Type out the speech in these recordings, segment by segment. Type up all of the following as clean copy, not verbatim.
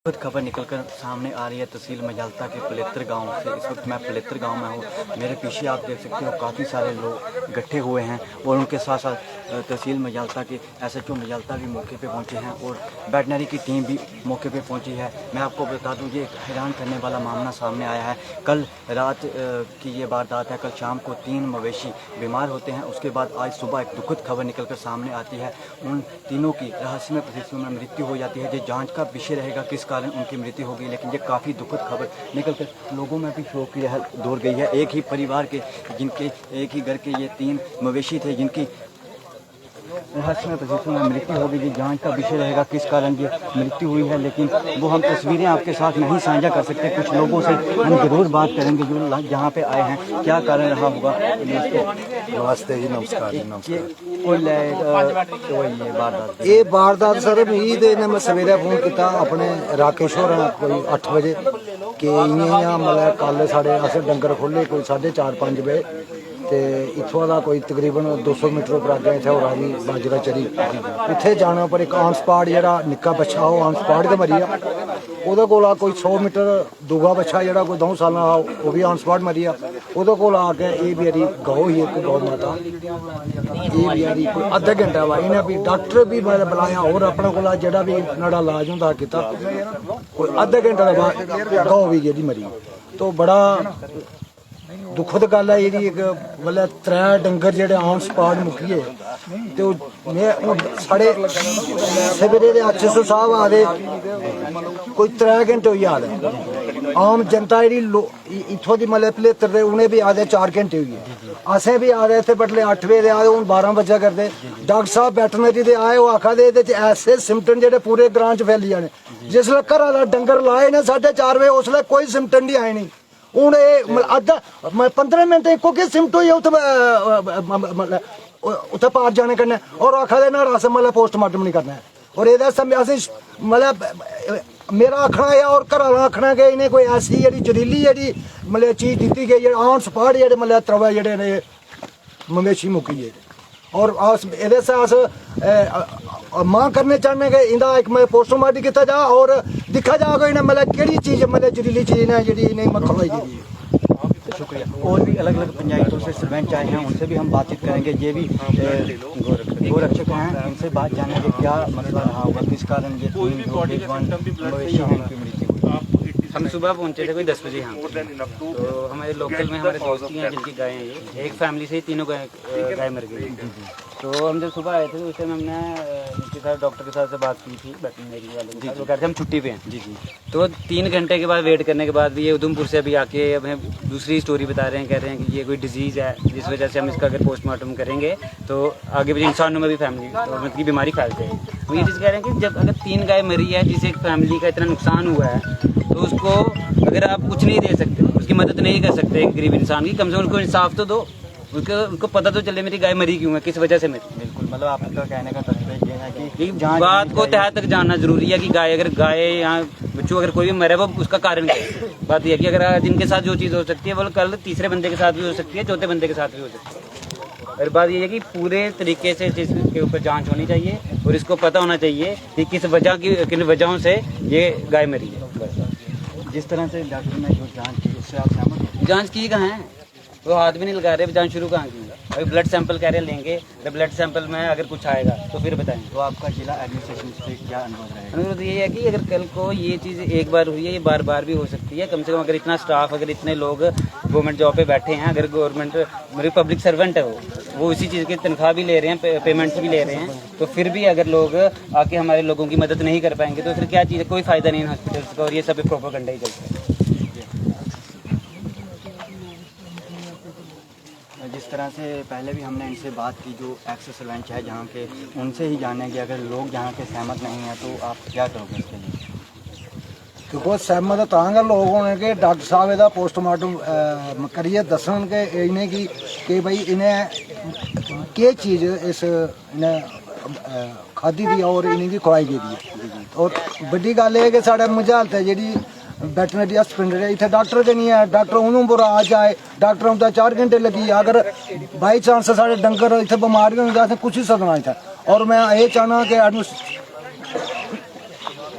खुद खबर निकलकर सामने आ रही है तहसील मजालता के पलेत्र गांव से। इस वक्त मैं पलेत्र गांव में हूँ। मेरे पीछे आप देख सकते हो काफ़ी सारे लोग इकट्ठे हुए हैं और उनके साथ साथ तहसील मजालता के SHO मजालता भी मौके पे पहुँचे हैं और वेटनरी की टीम भी मौके पे पहुँची है। मैं आपको बता दूँ ये एक हैरान करने वाला मामला सामने आया है। कल रात की ये वारदात है। कल शाम को 3 मवेशी बीमार होते हैं। उसके बाद आज सुबह एक दुखद खबर निकल कर सामने आती है। उन तीनों की रहस्यमय परिस्थितियों में मृत्यु हो जाती है। ये जाँच का विषय रहेगा किस कारण उनकी मृत्यु हो गई, लेकिन ये काफ़ी दुखद खबर निकलकर लोगों में भी शोक की लहर दौड़ गई है। एक ही परिवार के जिनके एक ही घर के ये 3 मवेशी थे जिनकी रहस्यमय परिस्थितियों में मृत्यु हो गई। जांच का विषय रहेगा किस कारण ये मृत्यु हुई है, लेकिन वो हम तस्वीरें आपके साथ नहीं साझा कर सकते। कुछ लोगों से हम जरूर बात करेंगे जो जहाँ पे आए हैं, क्या कारण रहा होगा। नमस्ते जी, नमस्कार जी, नमस्कार। ये वारदात सर मैं सवेरे फोन किया अपने राकेश होर कोई 8 बजे कि इ'यां मतलब कल साढ़े अस डंगर खोले कोई 4:30-5 बजे ते इत्थुआं दा कोई तकरीबन 200 मीटर पर अग्गें इत्थै होर दी बाजरा चरी उत्थे जाने पर एक ऑन स्पॉट जेह्ड़ा निक्का बच्चा ओह् ऑन स्पॉट गै मरी गेआ। ओह्दे कोला कोई 100 मीटर दूआ बच्चा जेह्ड़ा कोई 2 सालां दा ओह् भी ऑन स्पॉट मरी गेआ। ओह्दे कोला अग्गें एह् बेचारी गौ ही इक गौ माता एह् बेचारी कोई अद्धे घंटे बाद इ'नें भी डॉक्टर भी मतलब बुलाया और अपने कोला जेह्ड़ा भी नुहाड़ा इलाज होंदा कीता। कोई अद्धे घंटे दे बाद गौ भी जेह्ड़ी मरी। तो बड़ा दुखद गल है जेह्ड़ी एक मतलब 3 डंगर जेह्ड़े ऑन स्पॉट मुक्की गे। ते में साढ़े सवेरे दे SHO साहब आदे कोई 3 घंटे होई आ दे। आम जनता जेह्ड़ी इत्थों दी मतलब पलेत्र दे उ'नें भी आदे 4 घंटे होई गे। असें भी आदे इत्थे बडले 8 बजे दे आए हून 12 बजे करदे। डॉक्टर साहब वेटनरी दे आए ओह् आखा दे एह्दे च ऐसे सिम्पटम जेह्ड़े पूरे ग्रां च फैली जाने। जिसलै घरा दा डंगर लाए ने 4:30 बजे उसलै कोई सिम्पटम नहीं आए नहीं। हूँ अद्धा 15 मिनट इको कि सिम्पट होई उत्थे पार जाने कन्नै और आखा दे ना अस मतलब पोस्टमार्टम नहीं करना है। और एह्दे मतलब मेरा आखना है और घर आह्ला आखना कि इन्हें कोई ऐसी जेह्ड़ी जरीली जेह्ड़ी मतलब चीज़ दित्ती गई जेह्ड़े ऑन स्पॉट जेह्ड़े मतलब 3 जेह्ड़े ने मवेशी मुक्की गे। और अस एह्दे से अस मांग करने चाहने कि इंदा एक मतलब पोस्टमार्टम किया जा और दिखा जा कि इन्हें मतलब केड़ी चीज़ मतलब जरीली चीज़ ने जी इन्हें खवाई दी है। शुक्रिया। और भी अलग अलग पंचायतों से सरपंच आए हैं, उनसे भी हम बातचीत करेंगे। ये भी गोरक्षक हैं, इनसे बात जानेंगे क्या मसला रहा होगा, किस कारण ये मवेशी हैं इनकी मृत्यु। हम सुबह पहुंचे थे कोई 10 बजे यहाँ। तो हमारे लोकल में हमारे दोस्त हैं जिनकी गायें हैं, ये एक फैमिली से ही तीनों गाय मर गई। तो हम जब सुबह आए थे तो उस टाइम हमने उनके साथ डॉक्टर के साथ से बात की थी वेटनरी वाले के साथ। वो कह रहे थे हम छुट्टी पे हैं। जी। तो 3 घंटे के बाद वेट करने के बाद भी ये उधमपुर से अभी आके हमें दूसरी स्टोरी बता रहे हैं। कह रहे हैं कि ये कोई डिजीज़ है जिस वजह से हम इसका अगर पोस्टमार्टम करेंगे तो आगे भी इंसानों में भी फैमिली की बीमारी फैल जाएगी। वो ये चीज़ कह रहे हैं कि जब अगर 3 गाय मरी है जिससे एक फैमिली का इतना नुकसान हुआ है तो उसको अगर आप कुछ नहीं दे सकते, उसकी मदद नहीं कर सकते एक गरीब इंसान की, कम से कम उनको इंसाफ तो दो। उनको पता तो चले मेरी गाय मरी क्यों है, किस वजह से मरी। बिल्कुल, मतलब आपका कहने का तात्पर्य ये है कि बात को तह तक जानना जरूरी है कि गाय अगर गाय या बच्चों अगर कोई भी मरे वो उसका कारण क्या है। बात यह है कि अगर जिनके साथ जो चीज़ हो सकती है वो कल तीसरे बंदे के साथ भी हो सकती है, चौथे बंदे के साथ भी हो सकती है। और बात यह है कि पूरे तरीके से इसके ऊपर जांच होनी चाहिए और इसको पता होना चाहिए कि किन वजहों से ये गाय मरी है। जिस तरह से डॉक्टर ने जो जांच की उससे आप सहमत हैं? जांच की कहाँ है, वो हाथ भी नहीं लगा रहे, जांच शुरू कहाँ की। अभी ब्लड सैंपल कह रहे लेंगे, तो ब्लड सैंपल में अगर कुछ आएगा तो फिर बताएंगे। तो आपका जिला एडमिनिस्ट्रेशन से क्या अनुभव रहेगा? अनुरोध ये है कि अगर कल को ये चीज़ एक बार हुई है, ये बार बार भी हो सकती है। कम से कम अगर इतना स्टाफ, अगर इतने लोग गवर्नमेंट जॉब पे बैठे हैं, अगर गवर्नमेंट मेरी पब्लिक सर्वेंट है वो इसी चीज़ की तनख्वाह भी ले रहे हैं, पेमेंट्स भी ले रहे हैं, तो फिर भी अगर लोग आके हमारे लोगों की मदद नहीं कर पाएंगे तो फिर क्या चीज़ है, कोई फ़ायदा नहीं है हॉस्पिटल्स का। और ये सब प्रोपेगेंडा ही चलता है। जिस तरह से पहले भी हमने इनसे बात की, जो एक्स सरपंच है जहाँ के, उनसे ही जानेंगे अगर लोग जहाँ के सहमत नहीं हैं तो आप क्या करोगे इसके लिए? देखो सहमत तां गै लोग होने कि डॉक्टर साहब एह्दा पोस्टमार्टम करियै दस्सन कि इ'नें कि भाई इ'नें केह् चीज़ इस इ'नें खाद्धी दी और इ'नेंगी खुआई गेदी है। और बड्डी गल्ल एह् कि साढ़े मजालत जेह्ड़ी वेटनरी हॉस्पिटल है, इत्थे डॉक्टर गै नहीं है। डॉक्टर उधमपुर आज आए, डॉक्टर औंदा 4 घंटे लगी। अगर बाई चांस साढ़े डंगर इत्थे बमार होंगे असें कुछ ही सकना इत्थे। और मैं ये चाहना कि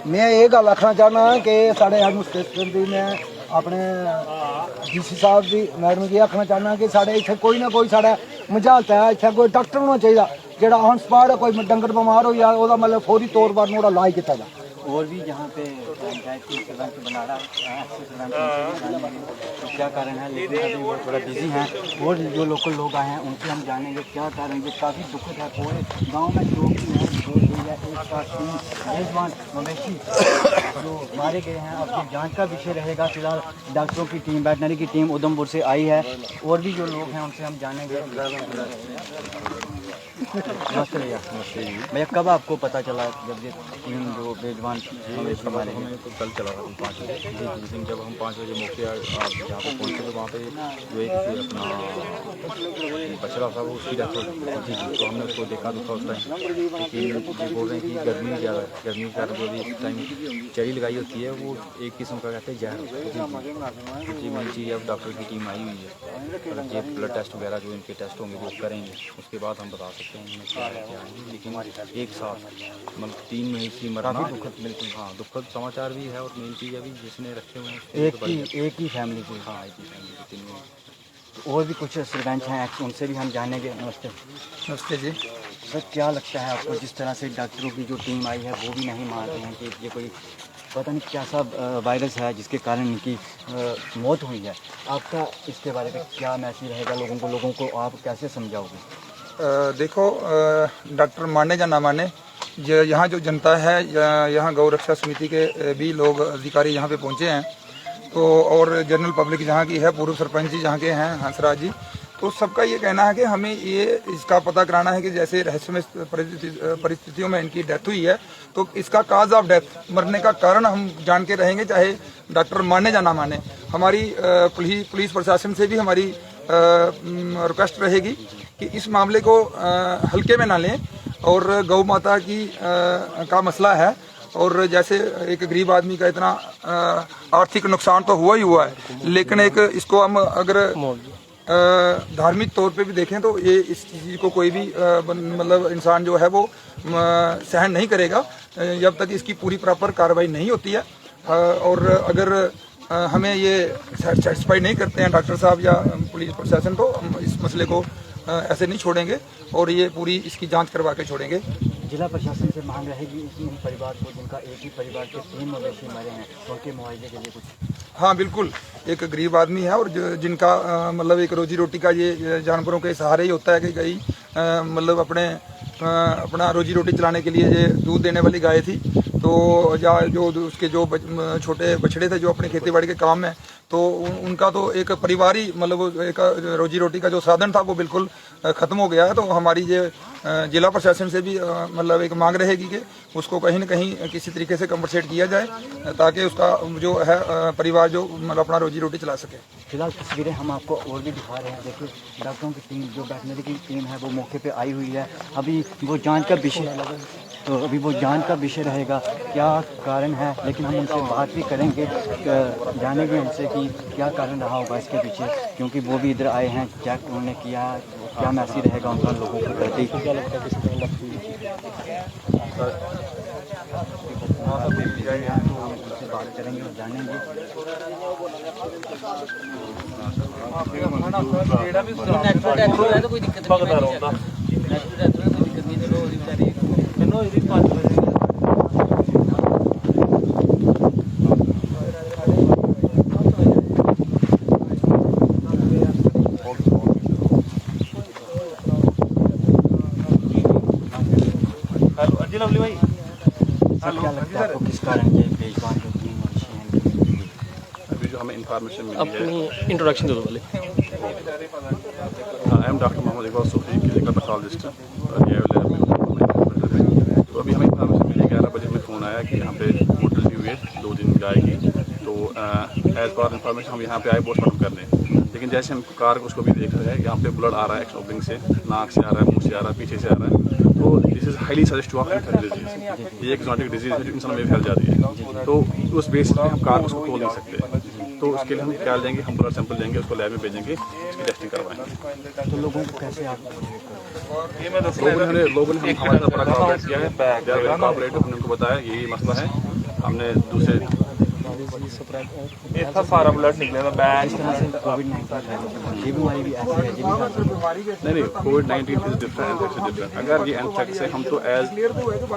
मैं ये गल आखना चाहना कि साढ़े एडमिनिस्ट्रेशन दी मैं अपने डीसी साहब दी मैडम गी आखना चाहना कि साढ़े इत्थे कोई ना कोई साढ़ा मजालत है, इत्थे कोई डॉक्टर होना चाहिए जेड़ा ऑन स्पॉट कोई डंगर बीमार हो जाए ओदा मतलब फौरी तौर पर ओदा इलाज किया जाए। और भी यहाँ पे पंचायत की सरपंच बना रहा तो क्या कारण है, लेकिन अभी वो थोड़ा बिजी हैं। और जो लोकल लोग आए हैं उनसे हम जानेंगे क्या कारण, ये काफ़ी दुखद है। पूरे गांव में जो भी है एक साथ 3 मेजबान मवेशी जो मारे गए हैं, अब जांच का विषय रहेगा। फिलहाल डॉक्टरों की टीम, वेटनरी की टीम उधमपुर से आई है। और भी जो लोग हैं उनसे हम जानेंगे। नमस्ते भैया। भैया कब आपको पता चला जब ये 3 जो मेजबान मवेशी मारे हमें तो कल चला था 5 बजे। लेकिन जब हम 5 बजे मौके आप जहाँ पे पहुँचे तो वहाँ पे जो एक अपना बछड़ा था वो उसकी डेथ हो गई। तो हमने उसको देखा तो था उस टाइम, क्योंकि ये बोल रहे हैं कि गर्मी ज़्यादा है, गर्मी का जो भी इस टाइम चरी लगाई होती है वो एक किस्म का कहते हैं जहर होता है। जी मेन चीज़ अब डॉक्टर की टीम आई हुई है और ये ब्लड टेस्ट वगैरह जो इनके टेस्ट होंगे वो करेंगे, उसके बाद हम बता सकते हैं इनमें क्या है क्या नहीं। लेकिन एक साथ मतलब 3 मवेशी मरना दुखद, बिल्कुल हाँ दुखद समाचार भी है। और मेन चीज़ अभी जिसने रखे हुए हैं एक ही फैमिली की। हाँ एक ही फैमिली के 3 मवेशी। और भी कुछ सरपंच हैं, उनसे भी हम जानेंगे। नमस्ते। नमस्ते जी। सर क्या लगता है आपको, जिस तरह से डॉक्टरों की जो टीम आई है वो भी नहीं मान रहे हैं कि ये कोई पता नहीं क्या सा वायरस है जिसके कारण इनकी मौत हुई है, आपका इसके बारे में क्या मैसेज रहेगा लोगों को आप कैसे समझाओगे? देखो डॉक्टर माने या ना माने, यहाँ जो जनता है, यहाँ गौ रक्षा समिति के भी लोग अधिकारी यहाँ पे पहुँचे हैं, तो और जनरल पब्लिक यहाँ की है, पूर्व सरपंच जी यहाँ के हैं हंसराज जी, तो सबका ये कहना है कि हमें ये इसका पता कराना है कि जैसे रहस्यमय परिस्थितियों में इनकी डेथ हुई है तो इसका काज ऑफ डेथ, मरने का कारण हम जान के रहेंगे, चाहे डॉक्टर माने या ना माने। हमारी पुलिस प्रशासन से भी हमारी रिक्वेस्ट रहेगी कि इस मामले को हल्के में ना लें और गौ माता की का मसला है। और जैसे एक गरीब आदमी का इतना आर्थिक नुकसान तो हुआ ही हुआ है, लेकिन एक इसको हम अगर धार्मिक तौर पे भी देखें तो ये इस चीज़ को कोई भी मतलब इंसान जो है वो सहन नहीं करेगा जब तक इसकी पूरी प्रॉपर कार्रवाई नहीं होती है। और अगर हमें ये सेटिस्फाई नहीं करते हैं डॉक्टर साहब या पुलिस प्रशासन, तो हम इस मसले को ऐसे नहीं छोड़ेंगे और ये पूरी इसकी जांच करवा के छोड़ेंगे। जिला प्रशासन से मांग रहेगी इन परिवार को, जिनका एक ही परिवार के 3 मवेशी मरे हैं, उनके मुआवजे के लिए कुछ? हाँ बिल्कुल, एक गरीब आदमी है और जिनका मतलब एक रोजी रोटी का ये जानवरों के सहारे ही होता है कि गई मतलब अपना रोजी रोटी चलाने के लिए ये दूध देने वाली गाय थी, तो या जो उसके जो छोटे बछड़े थे जो अपने खेती बाड़ी के काम में, तो उनका तो एक परिवार ही मतलब एक रोजी रोटी का जो साधन था वो बिल्कुल ख़त्म हो गया है। तो हमारी ये जिला प्रशासन से भी मतलब एक मांग रहेगी कि उसको कहीं न कहीं किसी तरीके से कंपनसेट किया जाए ताकि उसका जो है परिवार जो मतलब अपना रोजी रोटी चला सके। फिलहाल तस्वीरें हम आपको और भी दिखा रहे हैं। देखिए डॉक्टरों की टीम, जो वेटनरी की टीम है वो मौके पे आई हुई है। अभी वो जांच का विषय रहेगा क्या कारण है, लेकिन हम उनसे बात भी करेंगे, जानेंगे उनसे कि क्या कारण रहा होगा इसके पीछे, क्योंकि वो भी इधर आए हैं, चेक उन्होंने किया, क्या मैसेज रहेगा उनका लोगों के प्रति। उनसे बात करेंगे और जानेंगे। कोई दिक्कत लवली भाई, क्या लगता है आपको किस कारण ये बेजबान जो 3 मवेशी हैं? अभी जो हमें इंफॉर्मेशन मिली अपनी इंट्रोडक्शन दे दो पहले। I am doctor Mohammad Iqbal Sufi, clinical pathologist. तो अभी हमें इंफॉर्मेशन मिली 11 बजे हमें फ़ोन आया कि यहाँ पे मोर्टलिटी हुई है 2 दिन गाय की। तो एज पर इंफॉर्मेशन हम यहाँ पे आए पोस्टमार्टम करने, लेकिन जैसे हम कार उसको भी देख रहे हैं, यहाँ पे ब्लड आ रहा है एक्सओपनिंग से, नाक से आ रहा है, मुँह से आ रहा है, पीछे से आ रहा है। तो this is highly suggestive of infective disease. ये एक एक्जोटिक डिजीज है जो इंसान में फैल जाती है, तो उस बेसिस पे हम कार उसको खोल नहीं सकते। तो उसके लिए हम क्या लेंगे, हम ब्लड सैंपल लेंगे, उसको लैब में भेजेंगे, उसकी टेस्टिंग करवाएंगे। तो लोगों को कैसे आप लोगों ने हमारे साथ बड़ा कोऑपरेट किया है, हमने उनको बताया यही मसला है, हमने दूसरे इतना सारा ब्लड निकले था बैग इस तरह से कोविड-19 ये बीमारी भी ऐसी है ये भी कर सकते हैं। नहीं कोविड-19 इज डिफरेंट, एंथ्रेक्स से डिफरेंट। अगर ये एंथ्रेक्स है, हम तो एज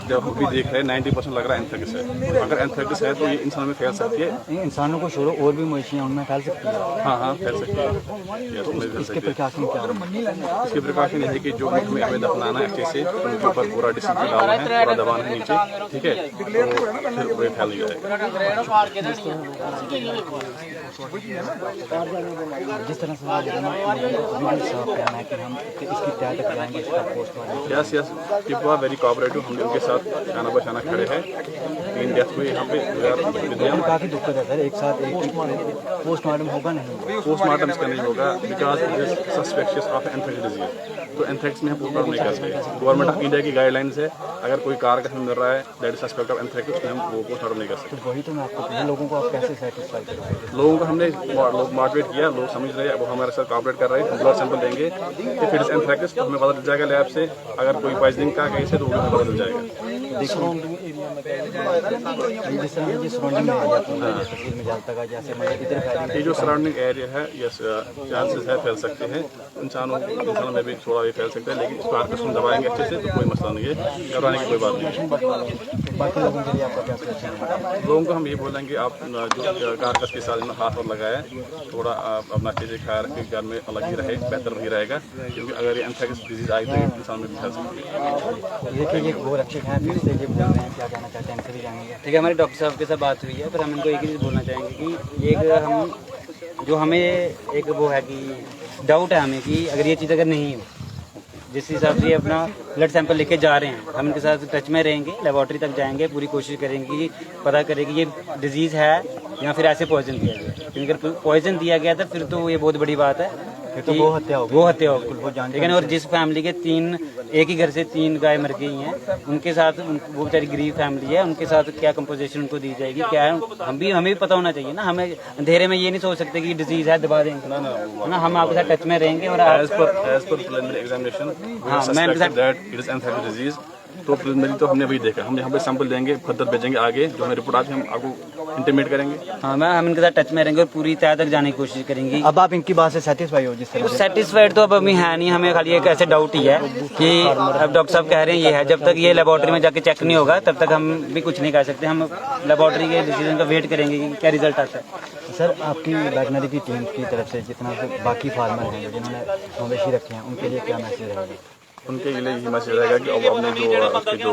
जब हम भी देख रहे हैं 90% लग रहा है एंथ्रेक्स है। अगर एंथ्रेक्स है तो ये इंसान में फैल सकती है। नहीं, इंसानों को छोड़ो और भी मवेशियाँ उनमें फैल सकती है। हाँ फैल सकती है। Yes, उनमें फैल इसके सकती है। प्रिकॉशन क्या है? इसके प्रिकॉशन ये है कि जो मुख में हमें दफनाना है अच्छे से, उनके ऊपर पूरा डिसिप्लिन डालना है, पूरा दबाना है नीचे, ठीक है, तो फिर वो फैल नहीं जाएगा। जिस तरह से बिल्कुल साफ करना है कि हम इसकी तय तक जाएंगे इसका postmortem. Yes people are very cooperative. हम उनके साथ शाना बशाना खड़े हैं। 3 डेथ हुई यहाँ पे तो काफ़ी दुखद है सर, एक साथ एक पोस्टमार्टम होगा नहीं? पोस्टमार्टम इसका नहीं होगा because it is suspicious of anthrax disease. तो एंथ्रेक्स में हम पोस्टमार्टम नहीं कर सकते। गवर्नमेंट ऑफ इंडिया की गाइडलाइंस है, अगर कोई कारक हमें मिल रहा है that is suspect of anthrax, उसमें हम वो पोस्टमार्टम नहीं कर सकते। तो वही तो मैं आपको पूछा, लोगों को आप कैसे सेटिस्फाई करेंगे? लोगों को हमने लोग मोटिवेट किया, लोग समझ रहे हैं, वो हमारे साथ कोऑपरेट कर रहे हैं। हम ब्लड सैंपल देंगे कि फिर इस एंथ्रेक्स तो हमें पता चल जाएगा लैब से। अगर कोई पॉइजनिंग का केस है तो वो भी हमें पता चल जाएगा। जिस तरह ये सराउंडिंग एरिया तहसील में जलता का जैसे मतलब इधर फैली ये जो सराउंडिंग एरिया है यस चांसेस है फैल सकते हैं। इंसानों में भी थोड़ा भी फैल सकता है, लेकिन इसको आकर हम दबाएंगे अच्छे से तो कोई मसला नहीं है, घबराने की कोई बात नहीं है। बाकी लोगों के लिए आपका क्या सजेशन है? लोगों को हम ये बोलेंगे आप जो कारकस के साथ हाथ और लगाए, थोड़ा आप अपना चीज़ें ख्याल रखें, घर में अलग ही रहे, बेहतर वही रहेगा, क्योंकि अगर ये एंथ्रेक्स डिजीज आई तो इंसान में भी फैल सकती है। देखिए ये गोरक्षक हैं, फिर से ये बोल रहे हैं, क्या कहना चाहते हैं इनसे भी जानेंगे। ठीक है, हमारे डॉक्टर साहब के साथ बात हुई है, पर हम इनको एक ही चीज़ बोलना चाहेंगे कि ये हमें एक वो है कि डाउट है हमें कि अगर ये चीज़ अगर नहीं हो, जिस हिसाब से ये अपना ब्लड सैंपल लेके जा रहे हैं, हम इनके साथ टच में रहेंगे, लेबॉर्ट्री तक जाएंगे, पूरी कोशिश करेंगे कि पता करें कि ये डिजीज़ है या फिर ऐसे पॉइजन दिया गया। क्योंकि अगर पॉइजन दिया गया था फिर तो ये बहुत बड़ी बात है, तो वो हत्या होगी। वो हत्या होगी। लेकिन और जिस फैमिली के एक ही घर से 3 गाय मर गई हैं, उनके साथ वो बेचारी गरीब फैमिली है, उनके साथ क्या कंपोजिशन उनको दी जाएगी, क्या है, हमें भी पता होना चाहिए ना। हमें अंधेरे में ये नहीं सोच सकते कि डिजीज है दबा देंगे ना, हम आपके साथ टच में रहेंगे। और एज पर प्रिलिमिनरी एग्जामिनेशन मैं इनके साथ that it is anthrax disease. तो प्रिलिमिनरी तो हमने वही देखा, हम यहाँ पे सैंपल देंगे, फर्दर भेजेंगे आगे, जो हमें रिपोर्ट आती है हम आपको इंटीमेट करेंगे। हाँ, हम इनके साथ टच में रहेंगे और पूरी तय तक जाने की कोशिश करेंगे। अब आप इनकी बात से सेटिस्फाई हो? जिस तरह से सेटिस्फाइड तो अब अभी है नहीं, हमें खाली एक ऐसे डाउट ही है कि अब डॉक्टर साहब कह रहे हैं ये है, जब तक ये लेबोरेटरी में जाके चेक नहीं होगा तब तक हम भी कुछ नहीं कर सकते। हम लेबोरेटरी के डिसीजन का वेट करेंगे कि क्या रिजल्ट आता है। सर आपकी वेटनरी की टीम की तरफ से जितना बाकी फार्मर हैं जिन्होंने मवेशी रखे हैं उनके लिए क्या मैसेज रहेगा? उनके लिए यही मैसेज रहेगा कि अब अपने जो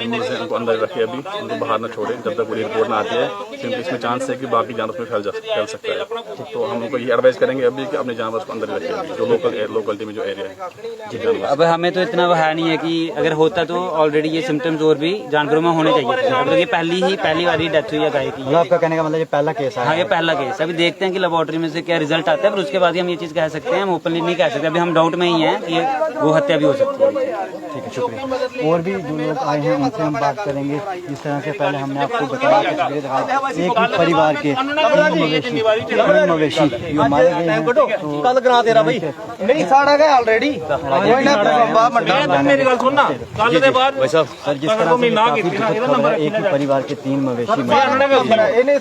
एनिमल्स हैं उनको अंदर रखे, अभी उनको बाहर ना छोड़े जब तक पूरी रिपोर्ट ना आती है, क्योंकि इसमें चांस है कि बाकी जानवर में फैल सकता है। तो हम उनको ये एडवाइस करेंगे अभी कि अपने जानवर को अंदर रखें, जो लोकलिटी में जो एरिया है। अब हमें तो इतना है नहीं है कि अगर होता तो ऑलरेडी ये सिम्टम्स और भी जानवरों में होने चाहिए। मतलब ये पहली बार डेथ हुई है गाय की। मतलब आपका कहने का मतलब ये पहला केस है? हाँ, ये पहला केस। अभी देखते हैं कि लेबोरेटरी में से क्या रिजल्ट आता है, पर उसके बाद ही हम ये चीज़ कह सकते हैं। हम ओपनली नहीं कह सकते, अभी हम डाउट में ही हैं कि ये वो हत्या भी हो सकती है। ठीक है, शुक्रिया। और भी जो लोग आए हैं उनसे हम बात करेंगे। जिस तरह से पहले हमने आपको बताया कि एक ही परिवार के 3 मवेशी जो मारे गए हैं, तो कल करा तेरा भाई नहीं साड़ा गया ऑलरेडी मेरी गल सुनना कल के बाद सर जिस तरह से काफी दुखद खबर है, एक ही परिवार के 3 मवेशी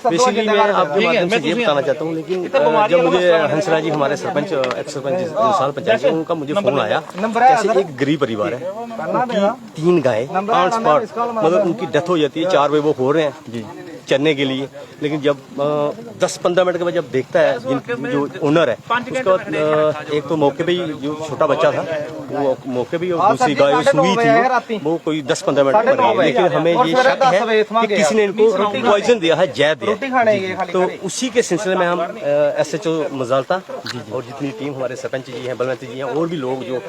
बेसिकली मैं आपके माध्यम से ये बताना चाहता हूँ, लेकिन जब मुझे हंसराज जी हमारे सरपंच एक्स सरपंच इंसान पंचायत से उनका मुझे फोन आया, कैसे एक गरीब परिवार है, उनकी 3 गाय ऑन स्पॉट मतलब उनकी डेथ हो जाती है, 4 बजे वो हो रहे हैं चरने के लिए। लेकिन जब 10-15 मिनट के बाद जब देखता है जो ओनर है उसका एक तो मौके पे ही जो छोटा बच्चा था वो मौके पे, और दूसरी गाय सुई थी वो कोई 10-15 मिनट पर रही। लेकिन हमें ये शक है कि किसी ने इनको पॉइजन दिया है, जहर दिया। तो उसी के सिलसिले में हम SHO मजालता और जितनी टीम हमारे सरपंच जी हैं, बलवंत जी हैं, और भी लोग जो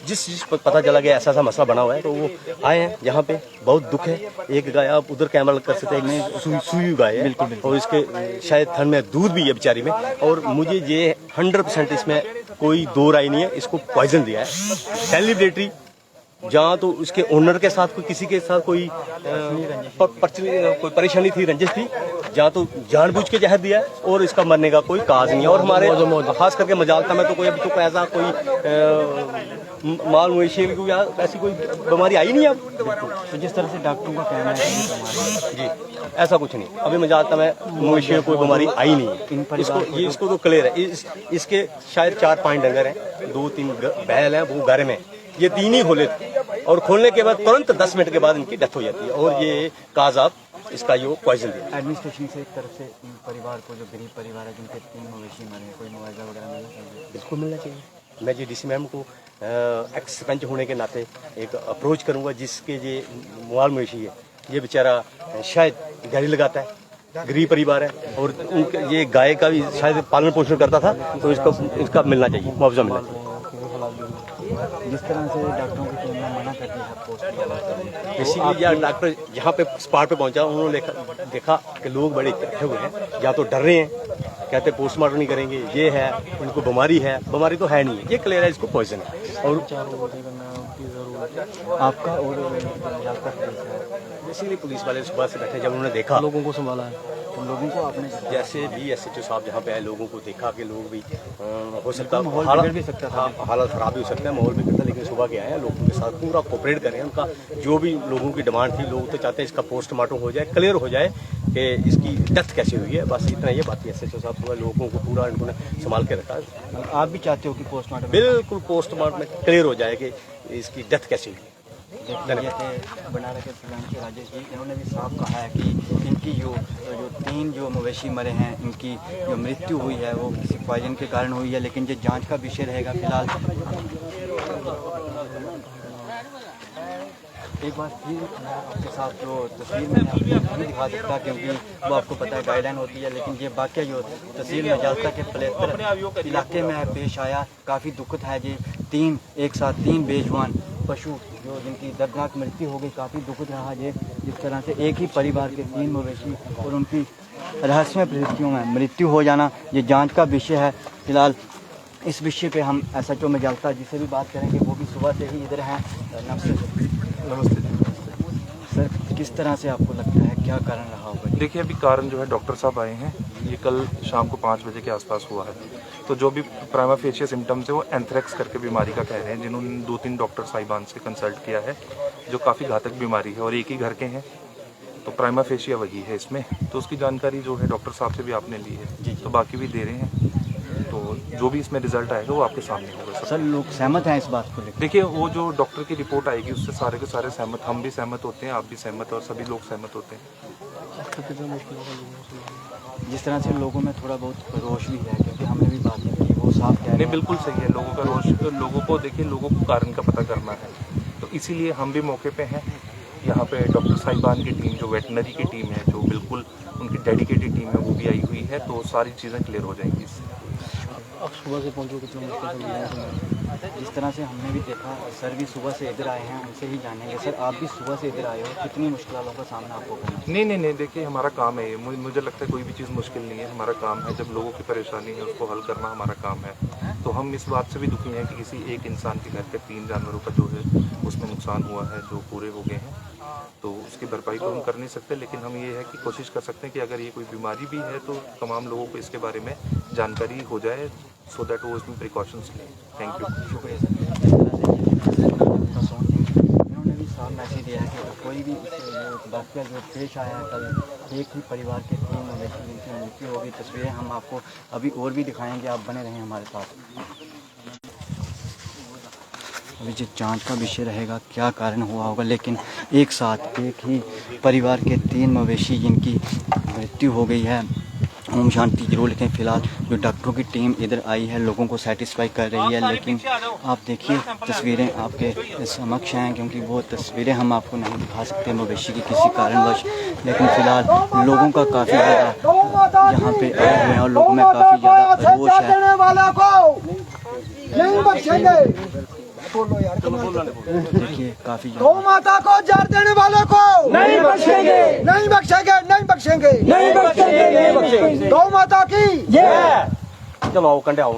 जिस पर पता चला गया ऐसा मसला बना हुआ है, तो वो आए हैं यहाँ पे। बहुत दुख है, एक गाय आप उधर कैमरा कर सकते हैं, सुई गाय है और इसके शायद थन में दूध भी है बेचारी में। और मुझे ये 100% इसमें कोई 2 राय नहीं है, इसको पॉइजन दिया है सेलिब्रिटी। जहाँ तो उसके ओनर के साथ कोई किसी के साथ कोई परेशानी थी, रंजिश थी, जहाँ तो जानबूझ के जहर दिया है और इसका मरने का कोई काज नहीं है। और हमारे खास करके मजालता में तो कोई अभी तो ऐसा कोई माल मवेशी की ऐसी कोई बीमारी आई नहीं है अब। तो जिस तरह से डॉक्टरों का कहना है कि जी ऐसा कुछ नहीं, अभी मजालता में मवेशी में कोई बीमारी आई नहीं है। इसको तो क्लियर है। इसके शायद 4-5 डंगर हैं, 2-3 बैल हैं, वो घर में ये 3 ही खोले थे और खोलने के बाद तुरंत 10 मिनट के बाद इनकी डेथ हो जाती है और ये काजाब इसका ये पॉइजन दिया। एडमिनिस्ट्रेशन से एक तरफ से परिवार को, जो गरीब परिवार है जिनके 3 मवेशी मरे, कोई मुआवजा वगैरह मिलना चाहिए? बिल्कुल मिलना चाहिए। मैं जी डीसी मैम को एक्स सरपंच होने के नाते एक अप्रोच करूंगा, जिसके ये माल मवेशी है, ये बेचारा शायद दिहाड़ी लगाता है, गरीब परिवार है और ये गाय का भी शायद पालन पोषण करता था, तो इसका मिलना चाहिए, मुआवजा मिलना चाहिए। जिस तरह से डॉक्टरों की टीम ने मना कर दिया है पोस्ट किया है, इसीलिए यार डॉक्टर यहाँ पे स्पॉट पे पहुंचा, उन्होंने देखा कि लोग बड़े इकट्ठे हुए हैं, या तो डर रहे हैं, कहते पोस्टमार्टम नहीं करेंगे, ये है, उनको बीमारी है, बीमारी तो है नहीं है, ये क्लियर है, इसको पॉइजन है। और आपका और इसीलिए पुलिस वाले सुबह से बैठे, जब उन्होंने देखा लोगों को संभाला है, तो लोगों को आपने जैसे भी SHO साहब जहाँ पे आए, लोगों को देखा कि लोग भी हो सकता है माहौल बिगड़ भी सकता था, हालत खराब भी हो सकता है, माहौल बिगड़ता है, लेकिन सुबह के आए हैं, लोगों के साथ पूरा कोऑपरेट करें। उनका जो भी लोगों की डिमांड थी, लोग तो चाहते हैं इसका पोस्टमार्टम हो जाए, क्लियर हो जाए कि इसकी डेथ कैसी हुई है, बस इतना ये बात है। SHO साहब पूरा लोगों को पूरा इन्होंने संभाल के रखा है। आप भी चाहते हो कि पोस्टमार्टम बिल्कुल पोस्टमार्टम में क्लियर हो जाए कि इसकी डेथ कैसी हुई। ये थे बनारस के प्रधान राजेश जी, इन्होंने भी साफ कहा है कि इनकी जो 3 जो मवेशी मरे हैं, इनकी जो मृत्यु हुई है वो किसी पॉइजन के कारण हुई है, लेकिन ये जांच का विषय रहेगा। फिलहाल एक बार फिर मैं आपके साथ जो तस्वीर में आपको नहीं दिखा सकता, क्योंकि वो आपको पता है गाइडलाइन होती है, लेकिन ये वाक़या जो तहसील मजालता के पलेतर इलाके में पेश आया, काफ़ी दुखद है। ये एक साथ 3 बेजुबान पशु जो जिनकी दर्दनाक मृत्यु हो गई, काफ़ी दुखद रहा ये। जिस तरह से एक ही परिवार के 3 मवेशी और उनकी रहस्यमय परिस्थितियों में मृत्यु हो जाना, ये जांच का विषय है। फिलहाल इस विषय पे हम SHO मजालता जिससे भी बात करेंगे, वो भी सुबह से ही इधर हैं। नमस्ते सर, किस तरह से आपको लगता है क्या कारण रहा होगा? देखिए, अभी कारण जो है डॉक्टर साहब आए हैं, ये कल शाम को 5 बजे के आसपास हुआ है। तो जो भी प्राइमा फेशिया सिम्टम्स है वो एंथ्रेक्स करके बीमारी का कह रहे हैं, जिन्होंने 2-3 डॉक्टर साहिबान से कंसल्ट किया है, जो काफ़ी घातक बीमारी है और एक ही घर के हैं, तो प्राइमा फेशिया वही है इसमें। तो उसकी जानकारी जो है डॉक्टर साहब से भी आपने ली है, तो बाकी भी दे रहे हैं, तो जो भी इसमें रिजल्ट आएगा वो आपके सामने होगा। सर, लोग सहमत हैं इस बात को लेकर? देखिए, वो जो डॉक्टर की रिपोर्ट आएगी उससे सारे के सारे सहमत, हम भी सहमत होते हैं, आप भी सहमत और सभी लोग सहमत होते हैं। जिस तरह से लोगों में थोड़ा बहुत रोष भी है, क्योंकि हमने भी बात की, वो साफ कह रहे नहीं, हैं। बिल्कुल सही है, लोगों का रोष, तो लोगों को देखिए, लोगों को कारण का पता करना है, तो इसीलिए हम भी मौके पे हैं। यहाँ पे डॉक्टर साहिबान की टीम, जो वेटनरी की टीम है, जो बिल्कुल उनकी डेडिकेटेड टीम है, वो भी आई हुई है, तो सारी चीज़ें क्लियर हो जाएंगी इससे। अब सुबह से पहुँचो कितनी मुश्किल? जिस तरह से हमने भी देखा, सर भी सुबह से इधर आए हैं, उनसे ही जानेंगे। सर, आप भी सुबह से इधर आए हो, कितनी मुश्किलों का सामना आपको करना है? नहीं, देखिए, हमारा काम है ये, मुझे लगता है कोई भी चीज़ मुश्किल नहीं है, हमारा काम है। जब लोगों की परेशानी है उसको हल करना हमारा काम है। तो हम इस बात से भी दुखी हैं कि किसी एक इंसान के घर के 3 जानवरों का जो है उसमें नुकसान हुआ है, जो पूरे हो गए हैं, तो उसकी भरपाई तो हम कर नहीं सकते, लेकिन हम ये है कि कोशिश कर सकते हैं कि अगर ये कोई बीमारी भी है तो तमाम लोगों को इसके बारे में जानकारी हो जाए, सो दैट वो इसमें प्रिकॉशंस लें। थैंक यू, शुक्रिया सर। जिस तरह से इन्होंने भी साफ मैसेज दिया है कि कोई भी वाक़या जो पेश आया है कल, एक ही परिवार के 3 मवेशी जिनकी मृत्यु होगी, तस्वीरें हम आपको अभी और भी दिखाएंगे, आप बने रहें हमारे साथ। अभी जो जांच का विषय रहेगा क्या कारण हुआ होगा, लेकिन एक साथ एक ही परिवार के 3 मवेशी जिनकी मृत्यु हो गई है, ओम शांति जरूर लिखें। फिलहाल जो डॉक्टरों की टीम इधर आई है, लोगों को सेटिस्फाई कर रही है, लेकिन आप देखिए तस्वीरें आपके समक्ष हैं, क्योंकि वो तस्वीरें हम आपको नहीं दिखा सकते मवेशी की किसी कारणवश, लेकिन फिलहाल लोगों का काफ़ी ज़्यादा यहाँ पे आए हुए हैं और लोगों में काफ़ी ज़्यादा रोष है। देखिए, काफी गौ माता को जार देने वालों को नहीं बख्शेंगे, नहीं बख्शेंगे, नहीं बख्शेंगे, नहीं बख्शेंगे, नहीं बख्शेंगे। गौ माता की जय। चलो आओ कंडे आओ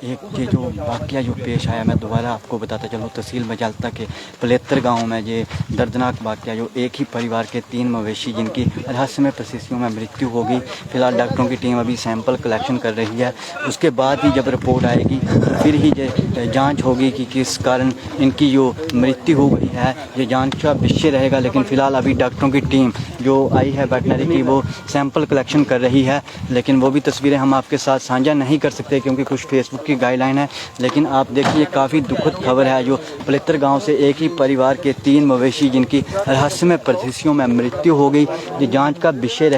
एक ये जो वाक़या जो पेश आया, मैं दोबारा आपको बताता चलूँ, तहसील मजालता के पलेत्र गांव में ये दर्दनाक वाक़या, जो एक ही परिवार के 3 मवेशी जिनकी रहस्यमय परिस्थितियों में मृत्यु हो गई। फिलहाल डॉक्टरों की टीम अभी सैंपल कलेक्शन कर रही है, उसके बाद ही जब रिपोर्ट आएगी फिर ही ये जाँच होगी कि किस कारण इनकी जो मृत्यु हो गई है। ये जाँच का विषय रहेगा, लेकिन फ़िलहाल अभी डॉक्टरों की टीम जो आई है वेटनरी की, वो सैंपल कलेक्शन कर रही है। लेकिन वो भी तस्वीरें हम आपके साथ साझा नहीं कर सकते क्योंकि कुछ फेसबुक की गाइडलाइन है। लेकिन आप देखिए, काफ़ी दुखद खबर है जो पलेत्र गांव से एक ही परिवार के 3 मवेशी जिनकी रहस्यमय परिस्थितियों में मृत्यु हो गई। ये जांच का विषय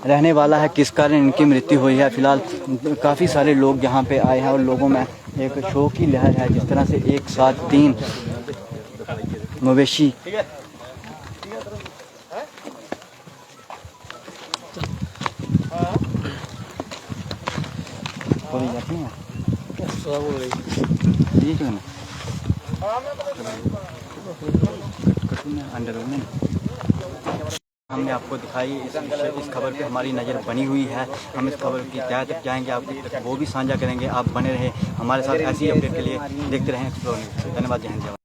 रहने वाला है किस कारण इनकी मृत्यु हुई है। फिलहाल काफ़ी सारे लोग यहाँ पे आए हैं और लोगों में एक शोक की लहर है, जिस तरह से एक साथ 3 मवेशी हमने आपको दिखाई इस खबर पे हमारी नज़र बनी हुई है। हम इस खबर की तह तक जाएंगे, आपको वो भी साझा करेंगे। आप बने रहे हमारे साथ ऐसी अपडेट के लिए, देखते रहें एक्सप्लोर न्यूज़। धन्यवाद, जय हिंद।